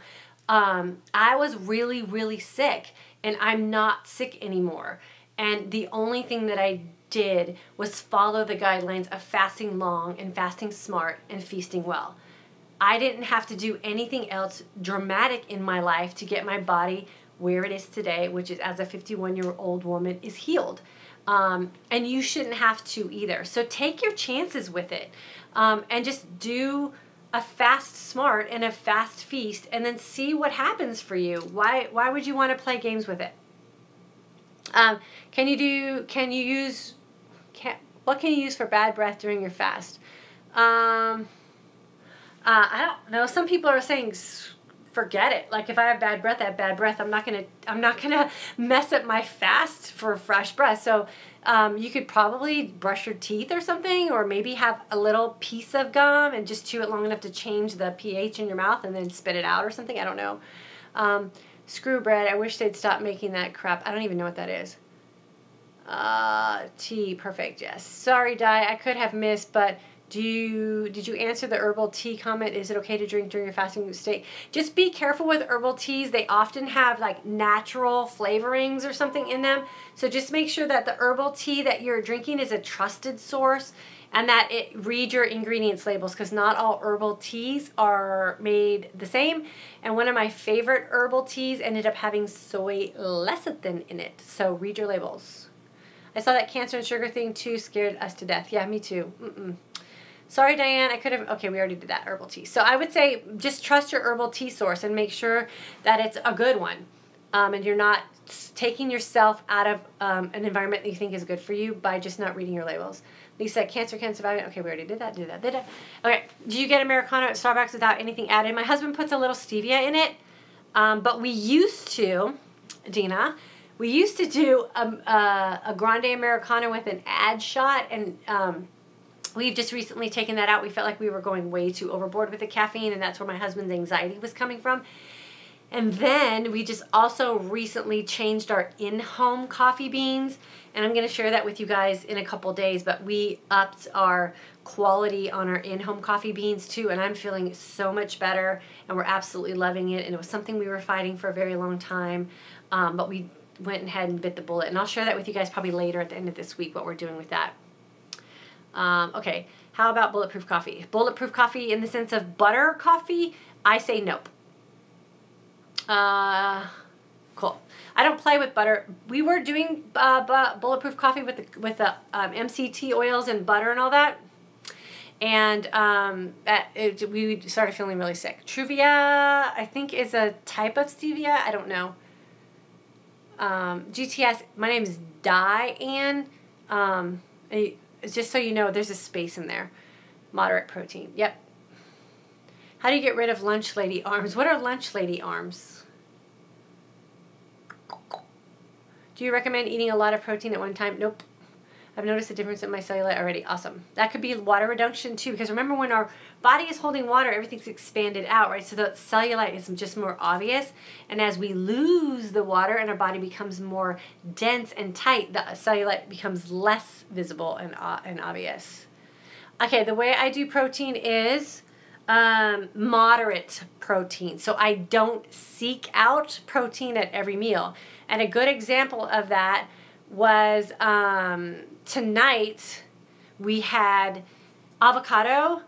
I was really, really sick, and I'm not sick anymore. And the only thing that I did was follow the guidelines of fasting long and fasting smart and feasting well. I didn't have to do anything else dramatic in my life to get my body where it is today, which is, as a 51-year-old woman, is healed. And you shouldn't have to either. So take your chances with it, and just do a fast smart and a fast feast, and then see what happens for you. Why would you want to play games with it? What can you use for bad breath during your fast? I don't know. Some people are saying forget it. Like, if I have bad breath, I have bad breath. I'm not gonna mess up my fast for fresh breath. So you could probably brush your teeth or something, or maybe have a little piece of gum and just chew it long enough to change the pH in your mouth and then spit it out or something. I don't know. Screw bread. I wish they'd stop making that crap. I don't even know what that is. Tea. Perfect. Yes. Sorry, Di. I could have missed, but did you answer the herbal tea comment? Is it okay to drink during your fasting state? Just be careful with herbal teas. They often have like natural flavorings or something in them. So just make sure that the herbal tea that you're drinking is a trusted source, and that read your ingredients labels, because not all herbal teas are made the same. And one of my favorite herbal teas ended up having soy lecithin in it. So read your labels. I saw that cancer and sugar thing too, scared us to death. Yeah, me too. Sorry, Diane, I could have, okay, we already did that, herbal tea. So I would say just trust your herbal tea source and make sure that it's a good one. And you're not taking yourself out of an environment that you think is good for you by just not reading your labels. Lisa, cancer can survive. Okay, we already did that, did that. Okay, do you get Americano at Starbucks without anything added? My husband puts a little stevia in it, but we used to, Dina, we used to do a grande Americano with an add shot, and we've just recently taken that out. We felt like we were going way too overboard with the caffeine, and that's where my husband's anxiety was coming from. And then we just also recently changed our in-home coffee beans, and I'm going to share that with you guys in a couple days, but we upped our quality on our in-home coffee beans too, and I'm feeling so much better, and we're absolutely loving it. And it was something we were fighting for a very long time, but we went ahead and bit the bullet, and I'll share that with you guys probably later at the end of this week, what we're doing with that. Okay, how about bulletproof coffee? Bulletproof coffee in the sense of butter coffee? I say nope. Cool. I don't play with butter. We were doing bulletproof coffee with the MCT oils and butter and all that, and we started feeling really sick. Truvia, I think, is a type of stevia. I don't know. GTS, my name is Diane. Just so you know, there's a space in there. Moderate protein. Yep. How do you get rid of lunch lady arms? What are lunch lady arms? Do you recommend eating a lot of protein at one time? Nope. I've noticed a difference in my cellulite already. Awesome. That could be water reduction too, because remember, when our body is holding water, everything's expanded out, right? So the cellulite is just more obvious. And as we lose the water and our body becomes more dense and tight, the cellulite becomes less visible and obvious. Okay, the way I do protein is moderate protein. So I don't seek out protein at every meal. And a good example of that was tonight we had avocado,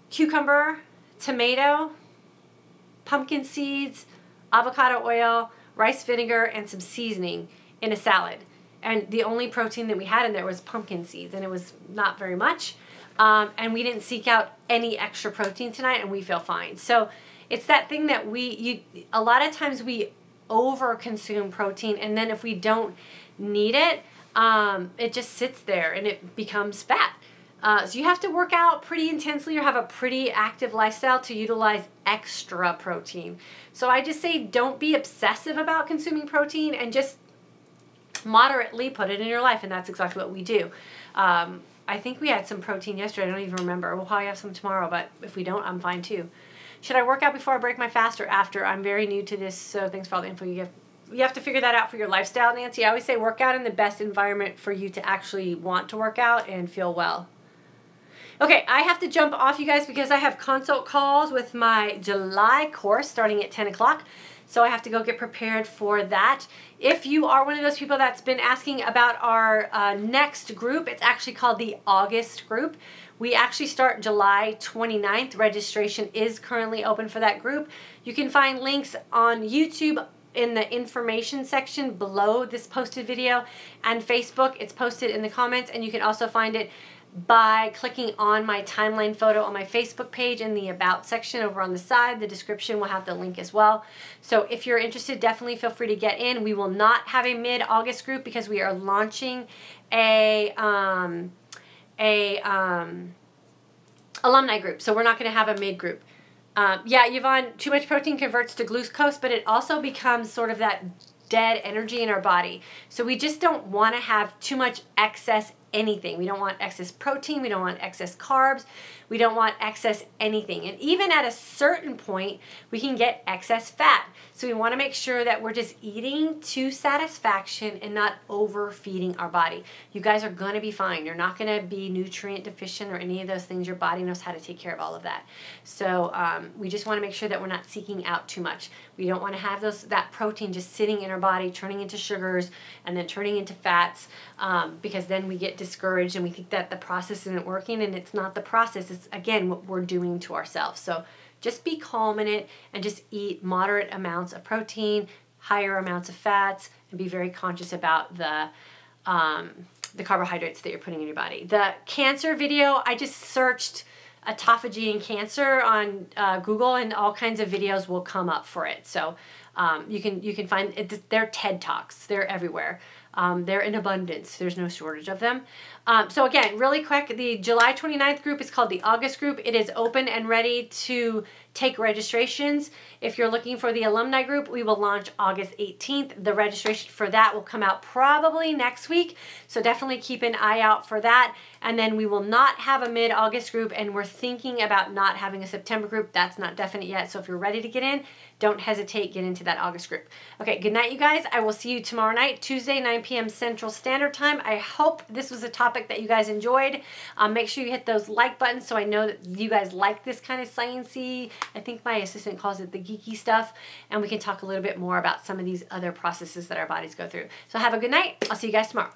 cucumber, tomato, pumpkin seeds, avocado oil, rice vinegar, and some seasoning in a salad. And the only protein that we had in there was pumpkin seeds, and it was not very much. And we didn't seek out any extra protein tonight, and we feel fine. So it's that thing that a lot of times we over-consume protein, and then if we don't need it, it just sits there and it becomes fat. So you have to work out pretty intensely or have a pretty active lifestyle to utilize extra protein. So I just say don't be obsessive about consuming protein and just moderately put it in your life, and that's exactly what we do. I think we had some protein yesterday. I don't even remember. We'll probably have some tomorrow, but if we don't, I'm fine too. Should I work out before I break my fast or after? I'm very new to this, so thanks for all the info you give. You have to figure that out for your lifestyle, Nancy. I always say work out in the best environment for you to actually want to work out and feel well. Okay, I have to jump off, you guys, because I have consult calls with my July course starting at 10 o'clock. So I have to go get prepared for that. If you are one of those people that's been asking about our next group, it's actually called the August group. We actually start July 29th. Registration is currently open for that group. You can find links on YouTube in the information section below this posted video, and Facebook, it's posted in the comments, and you can also find it by clicking on my timeline photo on my Facebook page in the About section over on the side. The description will have the link as well. So if you're interested, definitely feel free to get in. We will not have a mid-August group because we are launching a alumni group. So we're not going to have a mid group. Yeah, Yvonne, too much protein converts to glucose, but it also becomes sort of that dead energy in our body. So we just don't want to have too much excess anything. We don't want excess protein. We don't want excess carbs. We don't want excess anything. And even at a certain point, we can get excess fat. So we want to make sure that we're just eating to satisfaction and not overfeeding our body. You guys are going to be fine. You're not going to be nutrient deficient or any of those things. Your body knows how to take care of all of that. So we just want to make sure that we're not seeking out too much. We don't want to have that protein just sitting in our body, turning into sugars and then turning into fats, because then we get discouraged and we think that the process isn't working, and it's not the process. It's, again, what we're doing to ourselves. So just be calm in it and just eat moderate amounts of protein, higher amounts of fats, and be very conscious about the carbohydrates that you're putting in your body. The cancer video, I just searched autophagy and cancer on Google, and all kinds of videos will come up for it. So you can find it. They're TED Talks. They're everywhere. They're in abundance. There's no shortage of them. So again, really quick, the July 29th group is called the August group. It is open and ready to take registrations. If you're looking for the alumni group, we will launch August 18th. The registration for that will come out probably next week. So definitely keep an eye out for that. And then we will not have a mid-August group, and we're thinking about not having a September group. That's not definite yet. So if you're ready to get in, don't hesitate, get into that August group. Okay, good night, you guys. I will see you tomorrow night, Tuesday, 9 p.m. Central Standard Time. I hope this was a topic that you guys enjoyed. Make sure you hit those like buttons so I know that you guys like this kind of sciencey, I think my assistant calls it the geeky stuff, and we can talk a little bit more about some of these other processes that our bodies go through. So have a good night. I'll see you guys tomorrow.